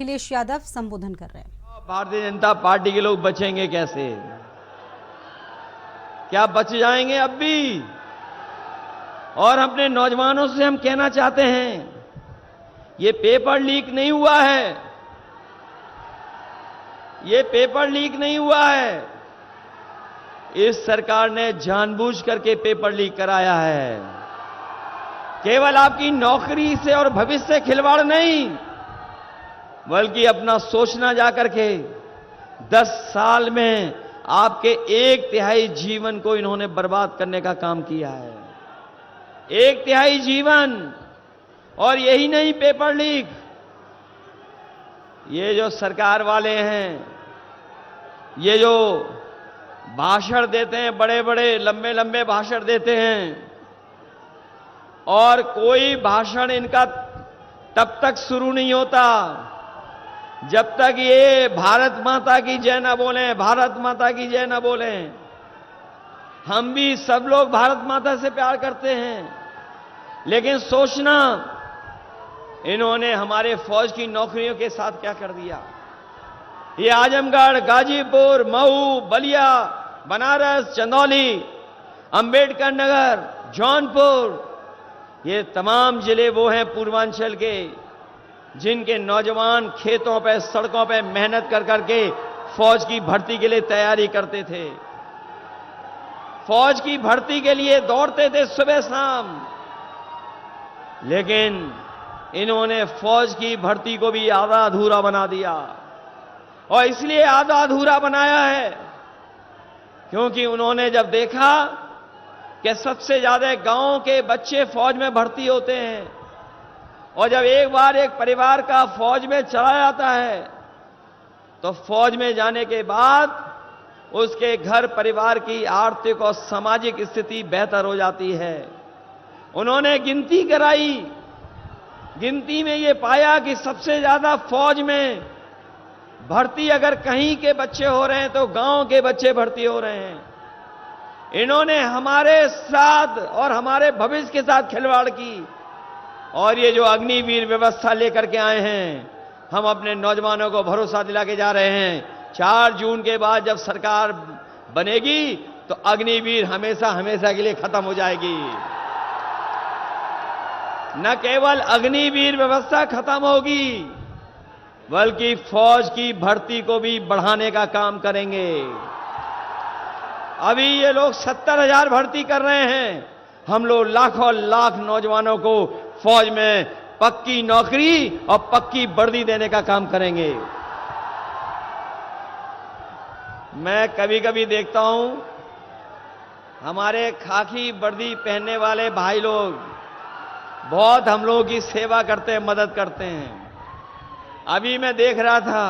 अखिलेश यादव संबोधन कर रहे हैं। भारतीय जनता पार्टी के लोग बचेंगे कैसे? क्या बच जाएंगे अब भी? और अपने नौजवानों से हम कहना चाहते हैं, ये पेपर लीक नहीं हुआ है, ये पेपर लीक नहीं हुआ है। इस सरकार ने जानबूझ करके पेपर लीक कराया है। केवल आपकी नौकरी से और भविष्य से खिलवाड़ नहीं, बल्कि अपना सोचना जाकर के 10 साल में आपके 1/3 जीवन को इन्होंने बर्बाद करने का काम किया है। 1/3 जीवन। और यही नहीं, पेपर लीक, ये जो सरकार वाले हैं, ये जो भाषण देते हैं, बड़े बड़े लंबे लंबे भाषण देते हैं, और कोई भाषण इनका तब तक शुरू नहीं होता जब तक ये भारत माता की जय न बोलें, भारत माता की जय न बोलें। हम भी सब लोग भारत माता से प्यार करते हैं, लेकिन सोचना, इन्होंने हमारे फौज की नौकरियों के साथ क्या कर दिया। ये आजमगढ़, गाजीपुर, मऊ, बलिया, बनारस, चंदौली, अंबेडकर नगर, जौनपुर, ये तमाम जिले वो हैं पूर्वांचल के जिनके नौजवान खेतों पे, सड़कों पे मेहनत कर करके फौज की भर्ती के लिए तैयारी करते थे, फौज की भर्ती के लिए दौड़ते थे सुबह शाम। लेकिन इन्होंने फौज की भर्ती को भी आधा अधूरा बना दिया। और इसलिए आधा अधूरा बनाया है क्योंकि उन्होंने जब देखा कि सबसे ज्यादा गांव के बच्चे फौज में भर्ती होते हैं, और जब एक बार एक परिवार का फौज में चला जाता है तो फौज में जाने के बाद उसके घर परिवार की आर्थिक और सामाजिक स्थिति बेहतर हो जाती है। उन्होंने गिनती कराई, गिनती में ये पाया कि सबसे ज्यादा फौज में भर्ती अगर कहीं के बच्चे हो रहे हैं तो गांव के बच्चे भर्ती हो रहे हैं। इन्होंने हमारे साथ और हमारे भविष्य के साथ खिलवाड़ की, और ये जो अग्निवीर व्यवस्था लेकर के आए हैं, हम अपने नौजवानों को भरोसा दिला के जा रहे हैं 4 जून के बाद जब सरकार बनेगी तो अग्निवीर हमेशा हमेशा के लिए खत्म हो जाएगी। न केवल अग्निवीर व्यवस्था खत्म होगी, बल्कि फौज की भर्ती को भी बढ़ाने का काम करेंगे। अभी ये लोग 70,000 भर्ती कर रहे हैं, हम लोग लाखों लाख नौजवानों को फौज में पक्की नौकरी और पक्की वर्दी देने का काम करेंगे। मैं कभी कभी देखता हूं, हमारे खाकी वर्दी पहनने वाले भाई लोग बहुत हम लोगों की सेवा करते हैं, मदद करते हैं। अभी मैं देख रहा था,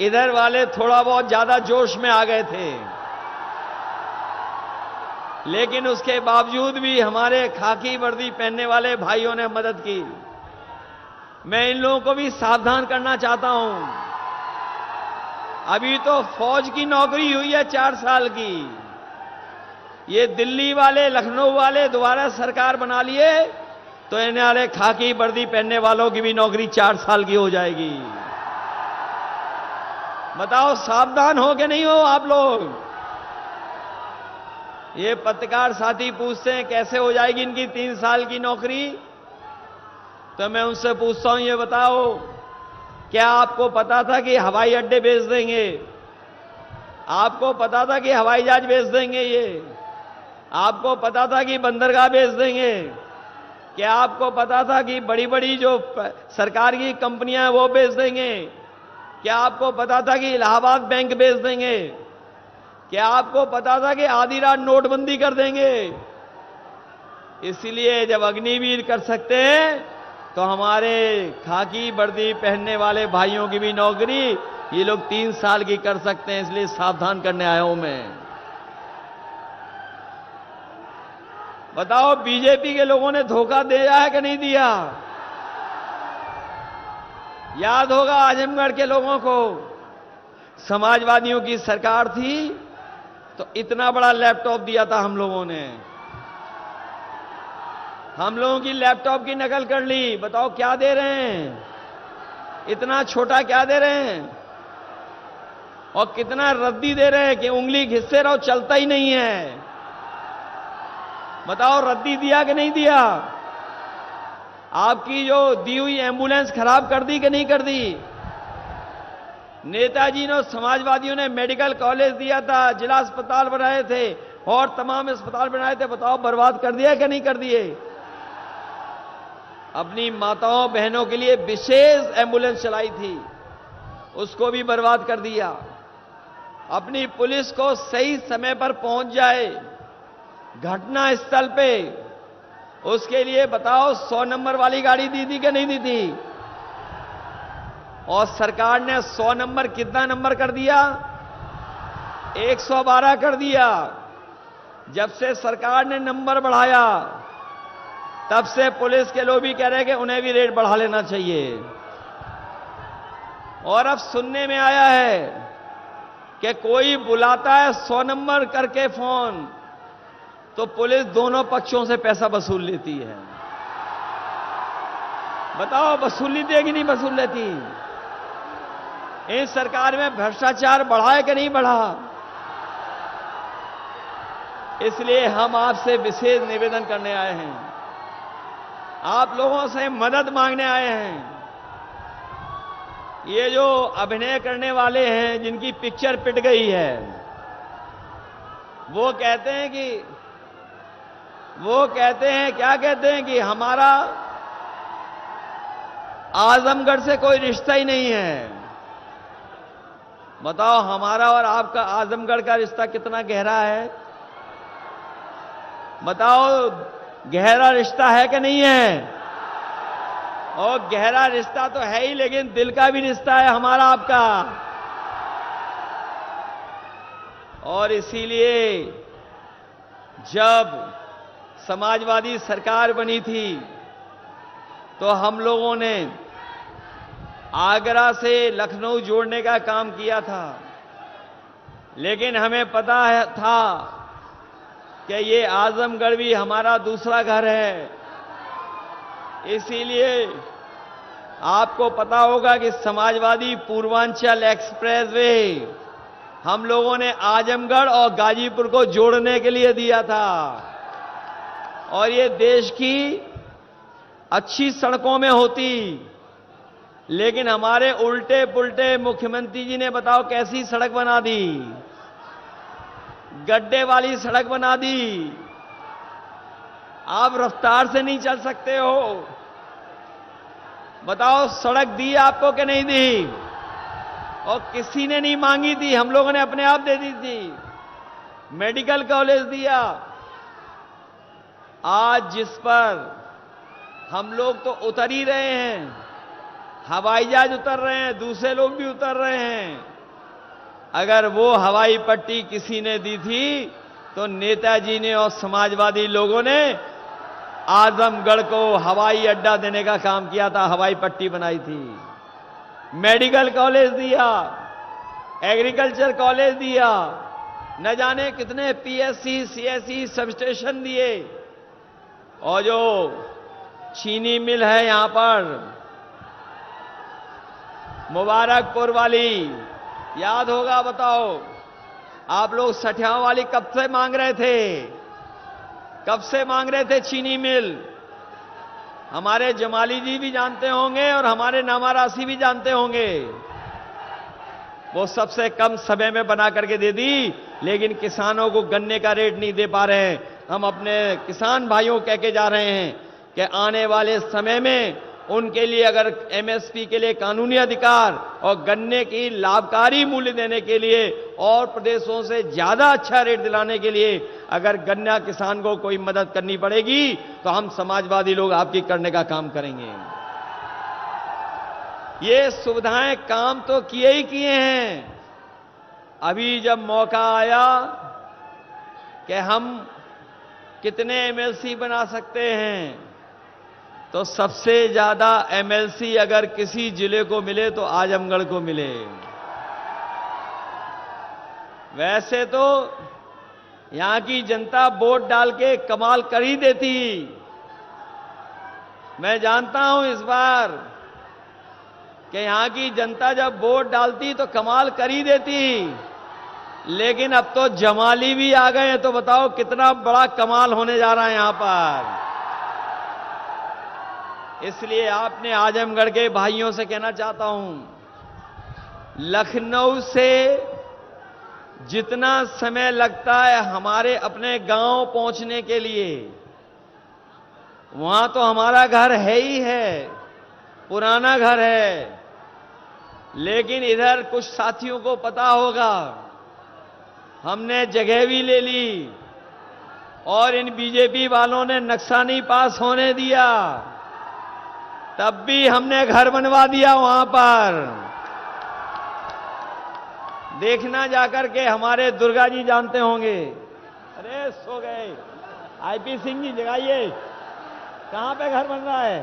इधर वाले थोड़ा बहुत ज्यादा जोश में आ गए थे, लेकिन उसके बावजूद भी हमारे खाकी वर्दी पहनने वाले भाइयों ने मदद की। मैं इन लोगों को भी सावधान करना चाहता हूं। अभी तो फौज की नौकरी हुई है 4 साल की, ये दिल्ली वाले, लखनऊ वाले दोबारा सरकार बना लिए तो इन्हें वाले खाकी वर्दी पहनने वालों की भी नौकरी 4 साल की हो जाएगी। बताओ, सावधान हो कि नहीं हो आप लोग? ये पत्रकार साथी पूछते हैं कैसे हो जाएगी इनकी 3 साल की नौकरी, तो मैं उनसे पूछता हूं, ये बताओ, क्या आपको पता था कि हवाई अड्डे बेच देंगे? आपको पता था कि हवाई जहाज बेच देंगे? ये आपको पता था कि बंदरगाह बेच देंगे? क्या आपको पता था कि बड़ी बड़ी जो सरकार की कंपनियां हैं वो बेच देंगे? क्या आपको पता था कि इलाहाबाद बैंक बेच देंगे? क्या आपको पता था कि आधी रात नोटबंदी कर देंगे? इसलिए जब अग्निवीर कर सकते हैं तो हमारे खाकी वर्दी पहनने वाले भाइयों की भी नौकरी ये लोग 3 साल की कर सकते हैं। इसलिए सावधान करने आया हूं मैं। बताओ, बीजेपी के लोगों ने धोखा दिया है कि नहीं दिया? याद होगा आजमगढ़ के लोगों को, समाजवादियों की सरकार थी तो इतना बड़ा लैपटॉप दिया था हम लोगों ने। हम लोगों की लैपटॉप की नकल कर ली। बताओ क्या दे रहे हैं? इतना छोटा क्या दे रहे हैं और कितना रद्दी दे रहे हैं कि उंगली घिसते रहो, चलता ही नहीं है। बताओ रद्दी दिया कि नहीं दिया? आपकी जो दी हुई एम्बुलेंस खराब कर दी कि नहीं कर दी? नेताजी ने, समाजवादियों ने मेडिकल कॉलेज दिया था, जिला अस्पताल बनाए थे और तमाम अस्पताल बनाए थे। बताओ बर्बाद कर दिया कि नहीं कर दिए? अपनी माताओं बहनों के लिए विशेष एम्बुलेंस चलाई थी, उसको भी बर्बाद कर दिया। अपनी पुलिस को सही समय पर पहुंच जाए घटना स्थल पे, उसके लिए बताओ 100 नंबर वाली गाड़ी दी थी कि नहीं दी थी? और सरकार ने 100 नंबर कितना नंबर कर दिया? 112 कर दिया। जब से सरकार ने नंबर बढ़ाया तब से पुलिस के लोग भी कह रहे हैं कि उन्हें भी रेट बढ़ा लेना चाहिए। और अब सुनने में आया है कि कोई बुलाता है 100 नंबर करके फोन, तो पुलिस दोनों पक्षों से पैसा वसूल लेती है। बताओ वसूल लेती है कि नहीं वसूल लेती? इस सरकार में भ्रष्टाचार बढ़ा है कि नहीं बढ़ा? इसलिए हम आपसे विशेष निवेदन करने आए हैं, आप लोगों से मदद मांगने आए हैं। ये जो अभिनय करने वाले हैं जिनकी पिक्चर पिट गई है, वो कहते हैं क्या कहते हैं कि हमारा आजमगढ़ से कोई रिश्ता ही नहीं है। बताओ हमारा और आपका आजमगढ़ का रिश्ता कितना गहरा है? बताओ गहरा रिश्ता है कि नहीं है? और गहरा रिश्ता तो है ही, लेकिन दिल का भी रिश्ता है हमारा आपका। और इसीलिए जब समाजवादी सरकार बनी थी तो हम लोगों ने आगरा से लखनऊ जोड़ने का काम किया था, लेकिन हमें पता था कि ये आजमगढ़ भी हमारा दूसरा घर है। इसीलिए आपको पता होगा कि समाजवादी पूर्वांचल एक्सप्रेसवे हम लोगों ने आजमगढ़ और गाजीपुर को जोड़ने के लिए दिया था। और ये देश की अच्छी सड़कों में होती, लेकिन हमारे उल्टे पुल्टे मुख्यमंत्री जी ने बताओ कैसी सड़क बना दी? गड्ढे वाली सड़क बना दी। आप रफ्तार से नहीं चल सकते हो। बताओ सड़क दी आपको कि नहीं दी? और किसी ने नहीं मांगी थी, हम लोगों ने अपने आप दे दी थी। मेडिकल कॉलेज दिया। आज जिस पर हम लोग तो उतर ही रहे हैं, हवाई जहाज उतर रहे हैं, दूसरे लोग भी उतर रहे हैं। अगर वो हवाई पट्टी किसी ने दी थी तो नेताजी ने और समाजवादी लोगों ने आजमगढ़ को हवाई अड्डा देने का काम किया था, हवाई पट्टी बनाई थी। मेडिकल कॉलेज दिया, एग्रीकल्चर कॉलेज दिया, न जाने कितने पीएससी सीएससी सब स्टेशन दिए। और जो चीनी मिल है यहां पर मुबारकपुर वाली, याद होगा, बताओ आप लोग सठियाओं वाली कब से मांग रहे थे? कब से मांग रहे थे चीनी मिल? हमारे जमाली जी भी जानते होंगे और हमारे नामारासी भी जानते होंगे। वो सबसे कम समय में बना करके दे दी, लेकिन किसानों को गन्ने का रेट नहीं दे पा रहे हैं। हम अपने किसान भाइयों कह के जा रहे हैं कि आने वाले समय में उनके लिए अगर एमएसपी के लिए कानूनी अधिकार और गन्ने की लाभकारी मूल्य देने के लिए और प्रदेशों से ज्यादा अच्छा रेट दिलाने के लिए अगर गन्ना किसान को कोई मदद करनी पड़ेगी तो हम समाजवादी लोग आपकी करने का काम करेंगे। ये सुविधाएं काम तो किए ही किए हैं। अभी जब मौका आया कि हम कितने एमएलसी बना सकते हैं, तो सबसे ज्यादा एमएलसी अगर किसी जिले को मिले तो आजमगढ़ को मिले। वैसे तो यहां की जनता वोट डाल के कमाल कर ही देती। मैं जानता हूं इस बार कि यहां की जनता जब वोट डालती तो कमाल कर ही देती, लेकिन अब तो जमाली भी आ गए हैं, तो बताओ कितना बड़ा कमाल होने जा रहा है यहां पर। इसलिए आपने आजमगढ़ के भाइयों से कहना चाहता हूं, लखनऊ से जितना समय लगता है हमारे अपने गांव पहुंचने के लिए, वहां तो हमारा घर है ही है, पुराना घर है, लेकिन इधर कुछ साथियों को पता होगा हमने जगह भी ले ली और इन बीजेपी वालों ने नक्शा नहीं पास होने दिया, तब भी हमने घर बनवा दिया वहां पर। देखना जाकर के, हमारे दुर्गा जी जानते होंगे। अरे सो गए, आईपी सिंह जी जगाइए, कहां पे घर बन रहा है?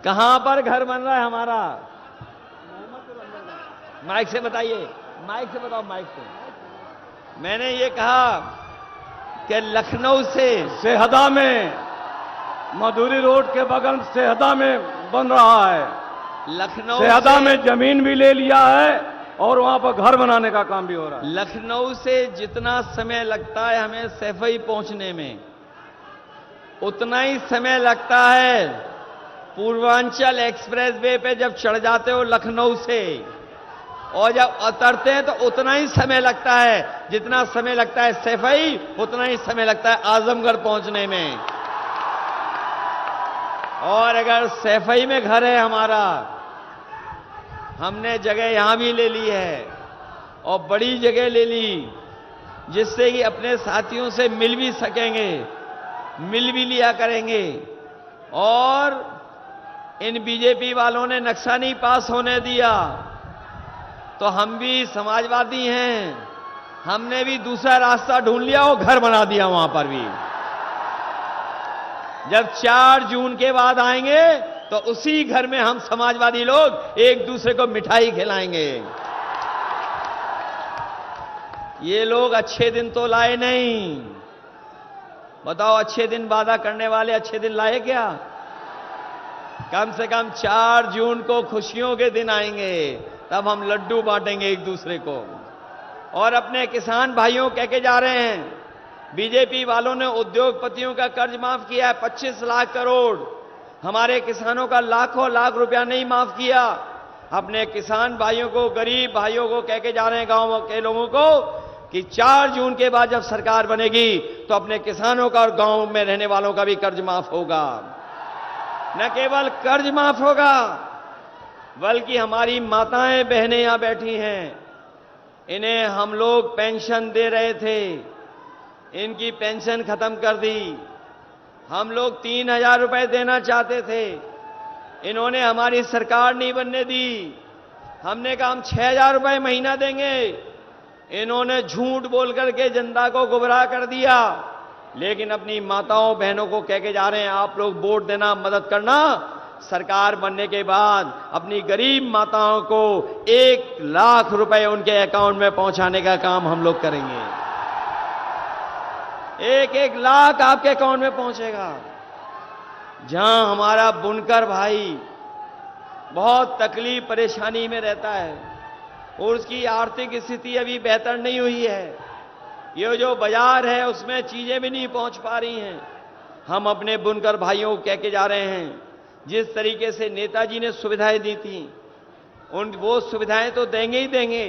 कहां पर घर बन रहा है हमारा? माइक से बताइए, माइक से बताओ, माइक से। मैंने ये कहा कि लखनऊ से सेहदा में, मधुरी रोड के बगल सेहदा में बन रहा है। लखनऊ सेहदा में जमीन भी ले लिया है और वहां पर घर बनाने का काम भी हो रहा है। लखनऊ से जितना समय लगता है हमें सैफई पहुंचने में, उतना ही समय लगता है पूर्वांचल एक्सप्रेस वे पे जब चढ़ जाते हो लखनऊ से, और जब उतरते हैं तो उतना ही समय लगता है, जितना समय लगता है सैफई उतना ही समय लगता है आजमगढ़ पहुंचने में। और अगर सैफई में घर है हमारा, हमने जगह यहां भी ले ली है और बड़ी जगह ले ली, जिससे कि अपने साथियों से मिल भी सकेंगे, मिल भी लिया करेंगे। और इन बीजेपी वालों ने नक्शा नहीं पास होने दिया, तो हम भी समाजवादी हैं, हमने भी दूसरा रास्ता ढूंढ लिया और घर बना दिया वहां पर भी। जब 4 जून के बाद आएंगे तो उसी घर में हम समाजवादी लोग एक दूसरे को मिठाई खिलाएंगे। ये लोग अच्छे दिन तो लाए नहीं, बताओ अच्छे दिन वादा करने वाले अच्छे दिन लाए क्या? कम से कम 4 जून को खुशियों के दिन आएंगे, तब हम लड्डू बांटेंगे एक दूसरे को। और अपने किसान भाइयों कह के जा रहे हैं, बीजेपी वालों ने उद्योगपतियों का कर्ज माफ किया है 25 लाख करोड़, हमारे किसानों का लाखों लाख रुपया नहीं माफ किया। अपने किसान भाइयों को, गरीब भाइयों को कह के जा रहे हैं, गांव के लोगों को, कि 4 जून के बाद जब सरकार बनेगी तो अपने किसानों का और गांव में रहने वालों का भी कर्ज माफ होगा। न केवल कर्ज माफ होगा, बल्कि हमारी माताएं बहनें यहां बैठी हैं, इन्हें हम लोग पेंशन दे रहे थे, इनकी पेंशन खत्म कर दी। हम लोग 3000 रुपए देना चाहते थे, इन्होंने हमारी सरकार नहीं बनने दी। हमने कहा हम 6000 रुपए महीना देंगे, इन्होंने झूठ बोल करके जनता को गुमराह कर दिया। लेकिन अपनी माताओं बहनों को कह के जा रहे हैं, आप लोग वोट देना, मदद करना, सरकार बनने के बाद अपनी गरीब माताओं को 1 लाख रुपए उनके अकाउंट में पहुंचाने का काम हम लोग करेंगे। 1-1 लाख आपके अकाउंट में पहुंचेगा। जहां हमारा बुनकर भाई बहुत तकलीफ परेशानी में रहता है और उसकी आर्थिक स्थिति अभी बेहतर नहीं हुई है, ये जो बाजार है उसमें चीजें भी नहीं पहुंच पा रही हैं, हम अपने बुनकर भाइयों को कह के जा रहे हैं, जिस तरीके से नेताजी ने सुविधाएं दी थी, वो सुविधाएं तो देंगे ही देंगे,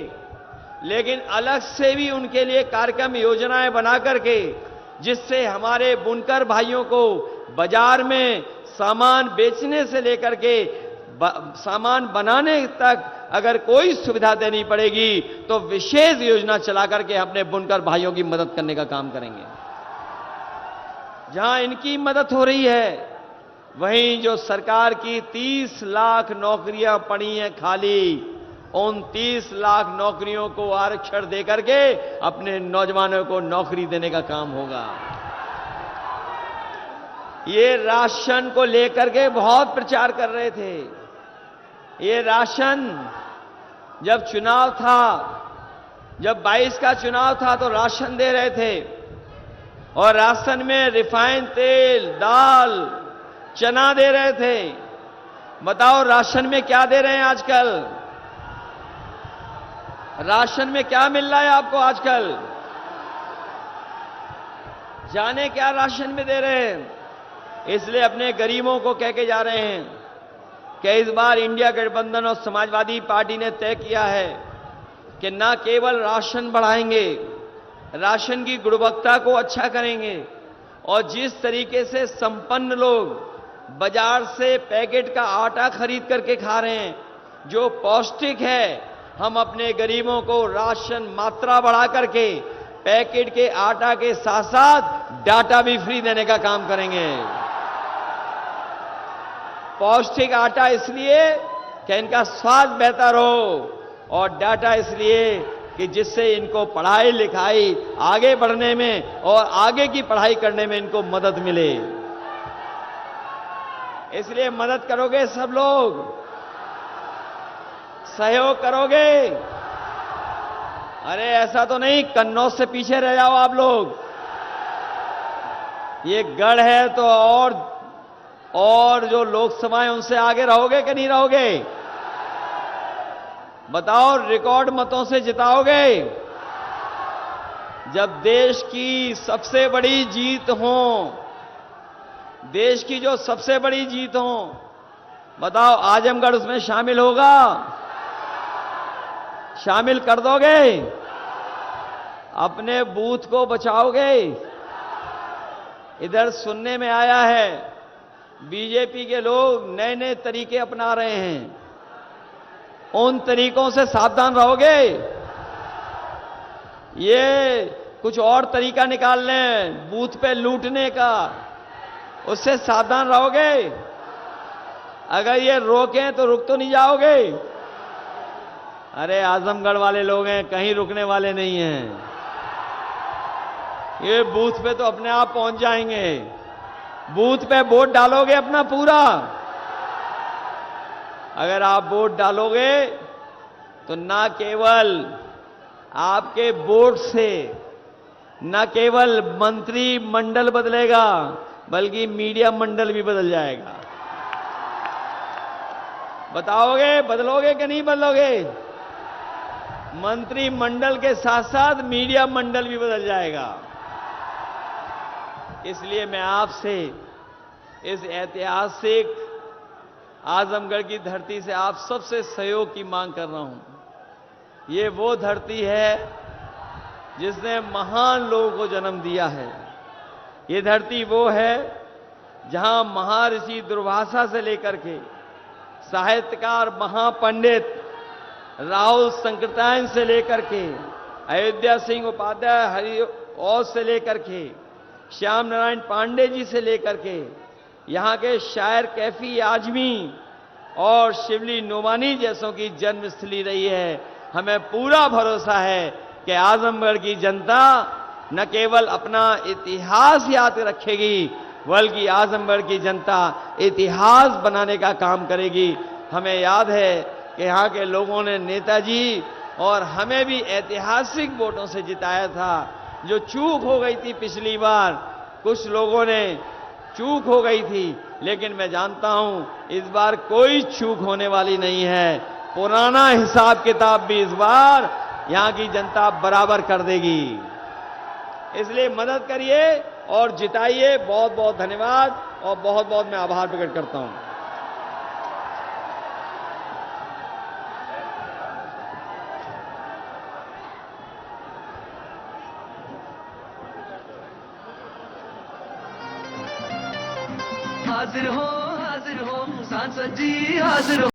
लेकिन अलग से भी उनके लिए कार्यक्रम योजनाएं बना करके, जिससे हमारे बुनकर भाइयों को बाजार में सामान बेचने से लेकर के सामान बनाने तक अगर कोई सुविधा देनी पड़ेगी तो विशेष योजना चला करके अपने बुनकर भाइयों की मदद करने का काम करेंगे। जहां इनकी मदद हो रही है, वहीं जो सरकार की 30 लाख नौकरियां पड़ी हैं खाली, उन 30 लाख नौकरियों को आरक्षण देकर के अपने नौजवानों को नौकरी देने का काम होगा। ये राशन को लेकर के बहुत प्रचार कर रहे थे। ये राशन जब चुनाव था, जब 22 का चुनाव था तो राशन दे रहे थे, और राशन में रिफाइंड तेल, दाल, चना दे रहे थे। बताओ राशन में क्या दे रहे हैं आजकल? राशन में क्या मिल रहा है आपको आजकल? जाने क्या राशन में दे रहे हैं? इसलिए अपने गरीबों को कह के जा रहे हैं कि इस बार इंडिया गठबंधन और समाजवादी पार्टी ने तय किया है कि न केवल राशन बढ़ाएंगे, राशन की गुणवत्ता को अच्छा करेंगे और जिस तरीके से संपन्न लोग बाजार से पैकेट का आटा खरीद करके खा रहे हैं जो पौष्टिक है, हम अपने गरीबों को राशन मात्रा बढ़ा करके पैकेट के आटा के साथ साथ डाटा भी फ्री देने का काम करेंगे। पौष्टिक आटा इसलिए कि इनका स्वाद बेहतर हो और डाटा इसलिए कि जिससे इनको पढ़ाई लिखाई आगे बढ़ने में और आगे की पढ़ाई करने में इनको मदद मिले। इसलिए मदद करोगे सब लोग? सहयोग करोगे? अरे ऐसा तो नहीं कन्नौज से पीछे रह जाओ आप लोग। ये गढ़ है तो और जो लोकसभा है उनसे आगे रहोगे कि नहीं रहोगे? बताओ, रिकॉर्ड मतों से जिताओगे? जब देश की सबसे बड़ी जीत हो, देश की जो सबसे बड़ी जीत हो, बताओ आजमगढ़ उसमें शामिल होगा? शामिल कर दोगे? अपने बूथ को बचाओगे? इधर सुनने में आया है बीजेपी के लोग नए नए तरीके अपना रहे हैं, उन तरीकों से सावधान रहोगे? ये कुछ और तरीका निकाल लें बूथ पे लूटने का, उससे सावधान रहोगे? अगर ये रोकें तो रुक तो नहीं जाओगे? अरे आजमगढ़ वाले लोग हैं, कहीं रुकने वाले नहीं हैं। ये बूथ पे तो अपने आप पहुंच जाएंगे। बूथ पे वोट डालोगे अपना पूरा? अगर आप वोट डालोगे तो ना केवल आपके वोट से न केवल मंत्री मंडल बदलेगा बल्कि मीडिया मंडल भी बदल जाएगा। बताओगे बदलोगे कि नहीं बदलोगे? मंत्री मंडल के साथ साथ मीडिया मंडल भी बदल जाएगा। इसलिए मैं आपसे इस ऐतिहासिक आजमगढ़ की धरती से आप सबसे सहयोग की मांग कर रहा हूं। ये वो धरती है जिसने महान लोगों को जन्म दिया है। ये धरती वो है जहां महर्षि दुर्वासा से लेकर के साहित्यकार महापंडित राहुल संकृतायन से लेकर के अयोध्या सिंह उपाध्याय हरिऔध से लेकर के श्याम नारायण पांडे जी से लेकर के यहाँ के शायर कैफी आजमी और शिवली नोमानी जैसों की जन्मस्थली रही है। हमें पूरा भरोसा है कि आजमगढ़ की जनता न केवल अपना इतिहास याद रखेगी बल्कि आजमगढ़ की जनता इतिहास बनाने का काम करेगी। हमें याद है कि यहाँ के लोगों ने नेताजी और हमें भी ऐतिहासिक वोटों से जिताया था। जो चूक हो गई थी पिछली बार, कुछ लोगों ने चूक हो गई थी, लेकिन मैं जानता हूं इस बार कोई चूक होने वाली नहीं है। पुराना हिसाब किताब भी इस बार यहां की जनता बराबर कर देगी। इसलिए मदद करिए और जिताइए। बहुत बहुत धन्यवाद और बहुत बहुत मैं आभार प्रकट करता हूं। हाजिर हो सांसद जी हाजिर हो।